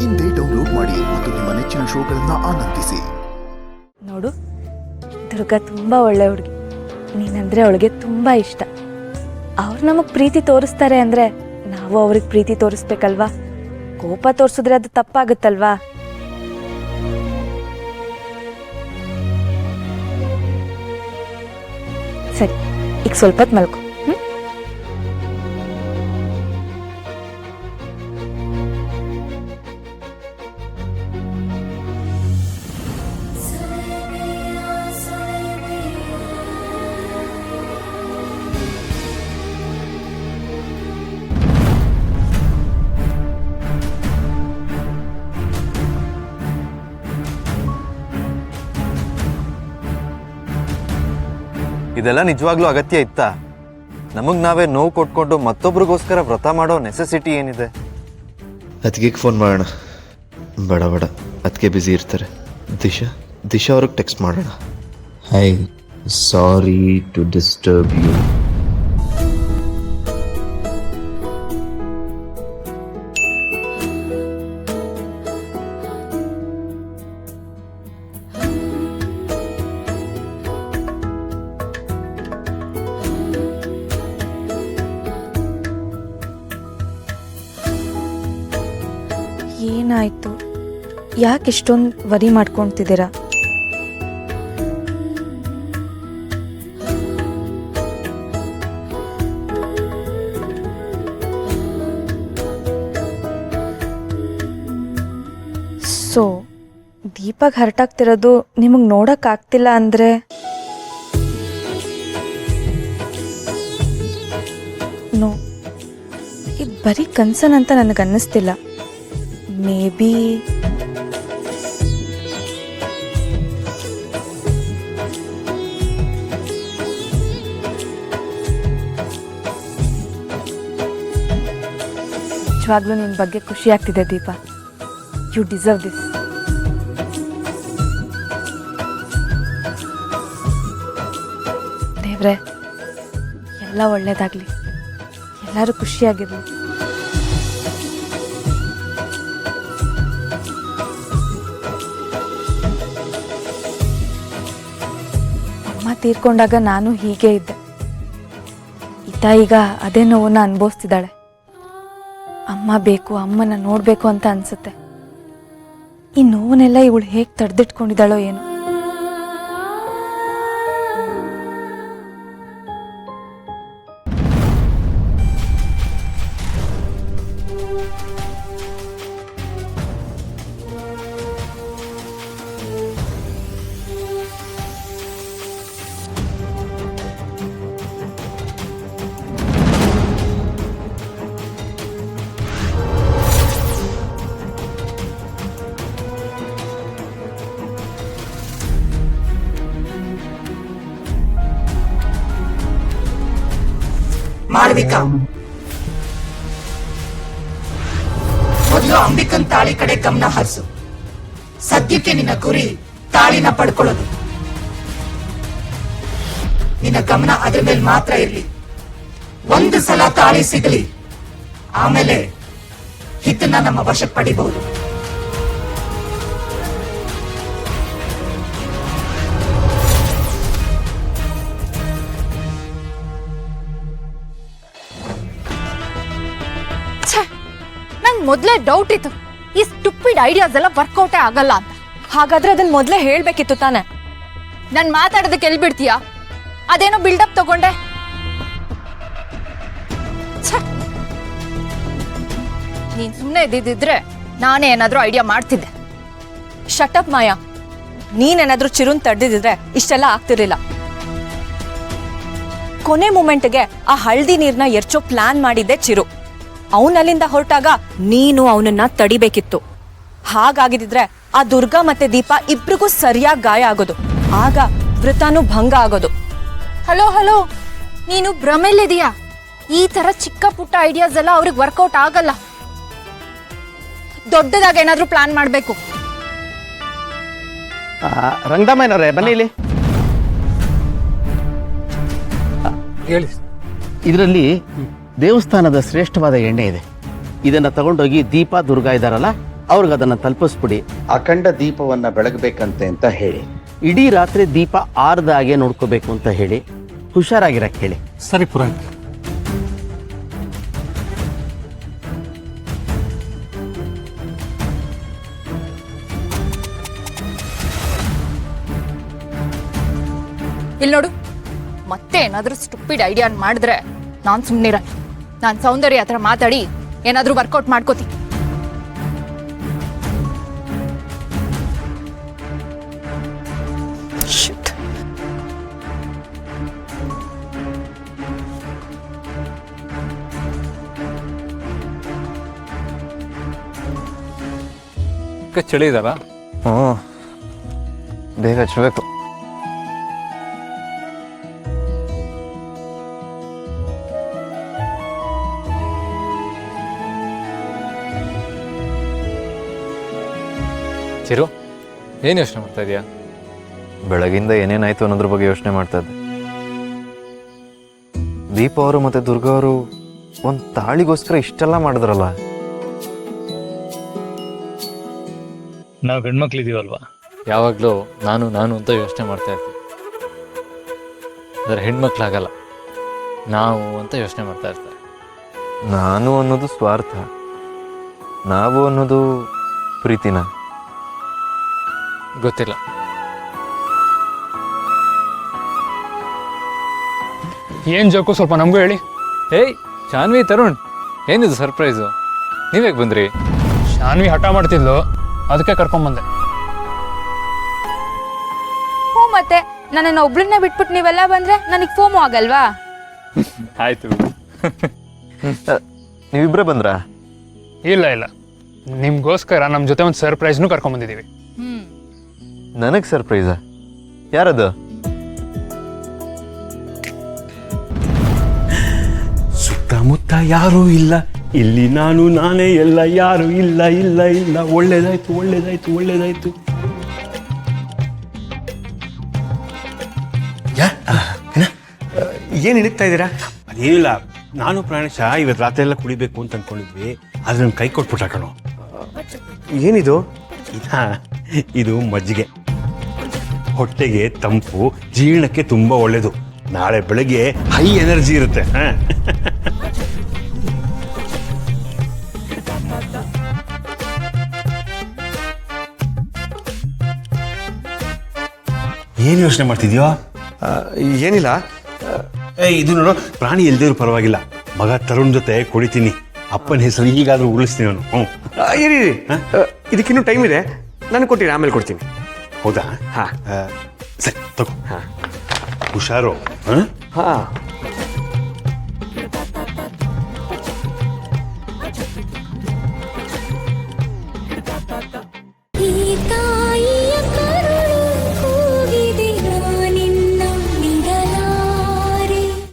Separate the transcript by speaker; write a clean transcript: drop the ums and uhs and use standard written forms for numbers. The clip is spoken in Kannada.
Speaker 1: ಇಂದೇ ಡೌನ್ಲೋಡ್ ಮಾಡಿ ಮತ್ತು ನಿಮ್ಮ ನೆಚ್ಚಿನ ಶೋಗಳನ್ನು ಆನಂದಿಸಿ.
Speaker 2: ನೋಡು, ದುರ್ಗಾ ತುಂಬ ಒಳ್ಳೆ ಹುಡುಗಿ. ನೀನಂದರೆ ಅವಳಿಗೆ ತುಂಬ ಇಷ್ಟ. ಅವ್ರು ನಮಗೆ ಪ್ರೀತಿ ತೋರಿಸ್ತಾರೆ ಅಂದರೆ ನಾವು ಅವ್ರಿಗೆ ಪ್ರೀತಿ ತೋರಿಸ್ಬೇಕಲ್ವಾ? ಕೋಪ ತೋರಿಸಿದ್ರೆ ಅದು ತಪ್ಪಾಗುತ್ತಲ್ವಾ? ಸರಿ, ಈಗ ಸ್ವಲ್ಪ ಹೊತ್ತು ಮಲ್ಕೊ.
Speaker 3: ಇದೆಲ್ಲ ನಿಜವಾಗ್ಲೂ ಅಗತ್ಯ ಇತ್ತಾ? ನಮಗ್ ನಾವೇ ನೋವು ಕೊಟ್ಕೊಂಡು ಮತ್ತೊಬ್ರಿಗೋಸ್ಕರ ವ್ರತ ಮಾಡೋ ನೆಸೆಸಿಟಿ ಏನಿದೆ?
Speaker 4: ಅದಕ್ಕೆ ಫೋನ್ ಮಾಡೋಣ. ಬೇಡ ಬೇಡ, ಅದಕ್ಕೆ ಬ್ಯುಸಿ ಇರ್ತಾರೆ. ದಿಶಾ ಅವ್ರಿಗೆ ಟೆಕ್ಸ್ಟ್ ಮಾಡೋಣ. Hi, sorry to disturb you.
Speaker 2: ಏನಾಯ್ತು? ಯಾಕೆ ಇಷ್ಟೊಂದು ವರಿ ಮಾಡ್ಕೊಳ್ತಿದ್ದೀರಾ? ಸೊ ದೀಪಕ್ ಹರಟಾಗ್ತಿರೋದು ನಿಮಗೆ ನೋಡೋಕ್ಕಾಗ್ತಿಲ್ಲ ಅಂದರೆ ನೋ, ಇದು ಬರೀ ಕನ್ಸನ್ ಅಂತ ನನಗನ್ನಿಸ್ತಿಲ್ಲ. ಮೇ ಬಿ ನಿಜವಾಗ್ಲೂ ನಿನ್ನ ಬಗ್ಗೆ ಖುಷಿ ಆಗ್ತಿದೆ ದೀಪ. You deserve this. ದೇವ್ರೆ, ಎಲ್ಲ ಒಳ್ಳೇದಾಗಲಿ, ಎಲ್ಲರೂ ಖುಷಿಯಾಗಿರಲಿ. ಅಮ್ಮ ತೀರ್ಕೊಂಡಾಗ ನಾನು ಹೀಗೆ ಇದ್ದೆ. ಈಗ ಅದೇ ನೋವನ್ನ ಅನುಭವಿಸ್ತಿದ್ದಾಳೆ. ಅಮ್ಮ ಬೇಕು, ಅಮ್ಮನ ನೋಡಬೇಕು ಅಂತ ಅನ್ಸುತ್ತೆ. ಈ ನೋವನ್ನೆಲ್ಲ ಇವಳು ಹೇಗೆ ತಡೆದಿಟ್ಕೊಂಡಿದ್ದಾಳೋ ಏನೋ.
Speaker 5: ಮಾಳವಿಕಾ, ಮೊದಲು ಅಂಬಿಕನ್ ತಾಳಿ ಕಡೆ ಗಮನ ಹರಿಸು. ಸದ್ಯಕ್ಕೆ ನಿನ್ನ ಗುರಿ ತಾಳಿನ ಪಡ್ಕೊಳ್ಳೋದು. ನಿನ್ನ ಗಮನ ಅದ್ರ ಮೇಲೆ ಮಾತ್ರ ಇರ್ಲಿ. ಒಂದು ಸಲ ತಾಳಿ ಸಿಗಲಿ, ಆಮೇಲೆ ಹಿತನ್ನ ನಮ್ಮ ವಶಕ್ಕೆ ಪಡಿಬಹುದು.
Speaker 6: ಮೊದಲೇ ಡೌಟ್ ಇತ್ತು, ಈ ಸ್ಟುಪಿಡ್ ಐಡಿಯಾಸ್ ಎಲ್ಲ ವರ್ಕೌಟೇ ಆಗಲ್ಲ ಅಂತ.
Speaker 2: ಹಾಗಾದ್ರೆ ಅದನ್ನ ಮೊದಲೇ ಹೇಳ್ಬೇಕಿತ್ತು ತಾನೆ.
Speaker 6: ನಾನು ಮಾತಾಡೋದಕ್ಕೆ ಎಲ್ಲಿ ಬಿಡ್ತೀಯಾ? ಅದೇನೋ ಬಿಲ್ಡಪ್ ತಗೊಂಡೆ. ನೀನ್ ಸುಮ್ಮನೆ ಇದ್ದಿದ್ರೆ ನಾನೇ ಏನಾದ್ರೂ ಐಡಿಯಾ ಮಾಡ್ತಿದ್ದೆ.
Speaker 2: ಶಟಪ್ ಮಾಯಾ, ನೀನೇನಾದ್ರೂ ಚಿರುನ್ ತಡೆದಿದ್ರೆ ಇಷ್ಟೆಲ್ಲ ಆಗ್ತಿರ್ಲಿಲ್ಲ. ಕೊನೆ ಮೂಮೆಂಟ್ಗೆ ಆ ಹಳದಿ ನೀರ್ನ ಎರ್ಚೋ ಪ್ಲಾನ್ ಮಾಡಿದ್ದೆ ಚಿರು. ಅವನಲ್ಲಿಂದ ಹೊರಟಾಗ ನೀನು ಅವನನ್ನ ತಡಿಬೇಕಿತ್ತು. ಹಾಗಾಗಿದ್ರೆ ಆ ದುರ್ಗಾ ಮತ್ತೆ ದೀಪ ಇಬ್ರಿಗೂ ಸರಿಯಾಗಿ ಗಾಯ ಆಗೋದು. ಆಗ ವೃತಾನು ಭಂಗ ಆಗೋದು.
Speaker 6: ಹಲೋ ಹಲೋ, ನೀನು ಭ್ರಮೆಲ್ಲಿದೀಯಾ? ಈ ತರ ಚಿಕ್ಕ ಪುಟ್ಟ ಐಡಿಯಾಸ್ ಎಲ್ಲ ಅವ್ರಿಗೆ ವರ್ಕೌಟ್ ಆಗಲ್ಲ. ದೊಡ್ಡದಾಗ ಏನಾದ್ರೂ ಪ್ಲಾನ್ ಮಾಡ್ಬೇಕು.
Speaker 7: ರಂಗದಾಮಯ್ಯನವ್ರೆ, ಬನ್ನಿ ಇಲ್ಲಿ.
Speaker 8: ಹೇಳಿ.
Speaker 7: ಇದರಲ್ಲಿ ದೇವಸ್ಥಾನದ ಶ್ರೇಷ್ಠವಾದ ಎಣ್ಣೆ ಇದೆ. ಇದನ್ನ ತಗೊಂಡೋಗಿ ದೀಪ ದುರ್ಗಾ ಇದಾರಲ್ಲ ಅವ್ರಿಗೆ ಅದನ್ನು ತಲುಪಿಸ್ಬಿಡಿ.
Speaker 9: ಅಖಂಡ ದೀಪವನ್ನ ಬೆಳಗಬೇಕಂತೆ ಅಂತ ಹೇಳಿ.
Speaker 7: ಇಡೀ ರಾತ್ರಿ ದೀಪ ಆರ್ದ ಹಾಗೆ ನೋಡ್ಕೋಬೇಕು ಅಂತ ಹೇಳಿ. ಹುಷಾರಾಗಿರಕ್ಕೆ ಹೇಳಿ.
Speaker 8: ಸರಿ ಪುರೋಹಿತ್.
Speaker 6: ಇಲ್ಲಿ ನೋಡು, ಮತ್ತೆ ಏನಾದ್ರೂ ಸ್ಟುಪಿಡ್ ಐಡಿಯಾ ಮಾಡಿದ್ರೆ ನಾನು ಸುಮ್ಮನಿರಲ್ಲ. ನಾನು ಸೌಂದರ್ಯ ಹತ್ರ ಮಾತಾಡಿ ಏನಾದ್ರೂ ವರ್ಕೌಟ್ ಮಾಡ್ಕೋತಿ.
Speaker 10: ಚಳಿ ಇದಲ್ಲ?
Speaker 3: ಹ್ಞೂ, ಬೇಗ ಹಚ್ಬೇಕು.
Speaker 10: ಚಿರು, ಏನು ಯೋಚನೆ ಮಾಡ್ತಾ ಇದೀಯಾ?
Speaker 3: ಬೆಳಗಿಂದ ಏನೇನಾಯ್ತು ಅನ್ನೋದ್ರ ಬಗ್ಗೆ ಯೋಚನೆ ಮಾಡ್ತಾ ಇದ್ದೆ. ದೀಪ ಅವರು ಮತ್ತು ದುರ್ಗಾ ಅವರು ಒಂದು ತಾಳಿಗೋಸ್ಕರ ಇಷ್ಟೆಲ್ಲ ಮಾಡಿದ್ರಲ್ಲ.
Speaker 11: ನಾವು ಗಂಡ್ಮಕ್ಳಿದೀವಲ್ವಾ?
Speaker 10: ಯಾವಾಗಲೂ ನಾನು ನಾನು ಅಂತ ಯೋಚನೆ ಮಾಡ್ತಾ ಇರ್ತೀವಿ. ಆದರೆ ಹೆಣ್ಮಕ್ಳಾಗಲ್ಲ, ನಾವು ಅಂತ ಯೋಚನೆ ಮಾಡ್ತಾ ಇರ್ತಾರೆ.
Speaker 3: ನಾನು ಅನ್ನೋದು ಸ್ವಾರ್ಥ, ನಾವು ಅನ್ನೋದು ಪ್ರೀತಿನ.
Speaker 10: ಗೊತ್ತಿಲ್ಲ.
Speaker 11: ಏನ್ ಜೋಕು ಸ್ವಲ್ಪ ನಮಗೂ ಹೇಳಿ.
Speaker 10: ಏಯ್ ಶಾನ್ವಿ, ತರುಣ್, ಏನಿದು ಸರ್ಪ್ರೈಸು? ನೀವ್ಯಾಕೆ ಬಂದ್ರಿ?
Speaker 11: ಶಾನ್ವಿ ಹಠ ಮಾಡ್ತಿದ್ಲು, ಅದಕ್ಕೆ ಕರ್ಕೊಂಬಂದೆ.
Speaker 2: ಹ್ಞೂ, ಮತ್ತೆ ನನ್ನನ್ನು ಒಬ್ಳನ್ನೇ ಬಿಟ್ಬಿಟ್ಟು ನೀವೆಲ್ಲ ಬಂದ್ರೆ ನನಗೆ ಫೋಮು ಆಗಲ್ವಾ?
Speaker 10: ಆಯ್ತು.
Speaker 3: ನೀವಿಬ್ಬರೇ ಬಂದ್ರಾ?
Speaker 11: ಇಲ್ಲ ಇಲ್ಲ, ನಿಮ್ಗೋಸ್ಕರ ನಮ್ಮ ಜೊತೆ ಒಂದು ಸರ್ಪ್ರೈಸ್ನು ಕರ್ಕೊಂಬಂದಿದ್ದೀವಿ.
Speaker 3: ನನಗೆ ಸರ್ಪ್ರೈಸಾ? ಯಾರದು?
Speaker 12: ಸುತ್ತಮುತ್ತ ಯಾರೂ ಇಲ್ಲ, ಇಲ್ಲಿ ನಾನೇ ಎಲ್ಲ, ಯಾರು ಇಲ್ಲ ಇಲ್ಲ ಇಲ್ಲ. ಒಳ್ಳೇದಾಯ್ತು ಒಳ್ಳೇದಾಯ್ತು ಒಳ್ಳೇದಾಯ್ತು. ಏನು ಹಿಡಿತಾ ಇದ್ದೀರಾ? ಅದೇನಿಲ್ಲ, ನಾನು ಪ್ರಾಣೇಶ ಇವತ್ತು ರಾತ್ರಿ ಎಲ್ಲ ಕುಡಿಬೇಕು ಅಂತ ಅನ್ಕೊಂಡಿದ್ವಿ, ಆದ್ರೆ ನಮ್ಮ ಕೈ ಕೊಟ್ಬಿಟ್ಟ ಕಣೋ. ಏನಿದು? ಇದು ಮಜ್ಜಿಗೆ. ಹೊಟ್ಟೆಗೆ ತಂಪು, ಜೀರ್ಣಕ್ಕೆ ತುಂಬಾ ಒಳ್ಳೇದು. ನಾಳೆ ಬೆಳಗ್ಗೆ ಹೈ ಎನರ್ಜಿ ಇರುತ್ತೆ. ಏನು ಯೋಚನೆ ಮಾಡ್ತಿದ್ಯೋ? ಏನಿಲ್ಲ, ಇದು ನೋಡು, ಪ್ರಾಣಿ ಎಲ್ದೇವ್ರು ಪರವಾಗಿಲ್ಲ, ಮಗ ತರುಣ್ ಜೊತೆ ಕುಡಿತೀನಿ. ಅಪ್ಪನ ಹೆಸರು ಈಗಾದ್ರೂ ಉಳಿಸ್ತೀನಿ ಅವನು. ಇರಿ, ಇದಕ್ಕಿನ್ನೂ ಟೈಮ್ ಇದೆ, ನಾನು ಕೊಟ್ಟಿರಿ, ಆಮೇಲೆ ಕೊಡ್ತೀನಿ. ಹೌದಾ? ಹಾಂ, ಸರಿ ತಗೋ. ಹುಷಾರು. ಹಾಂ.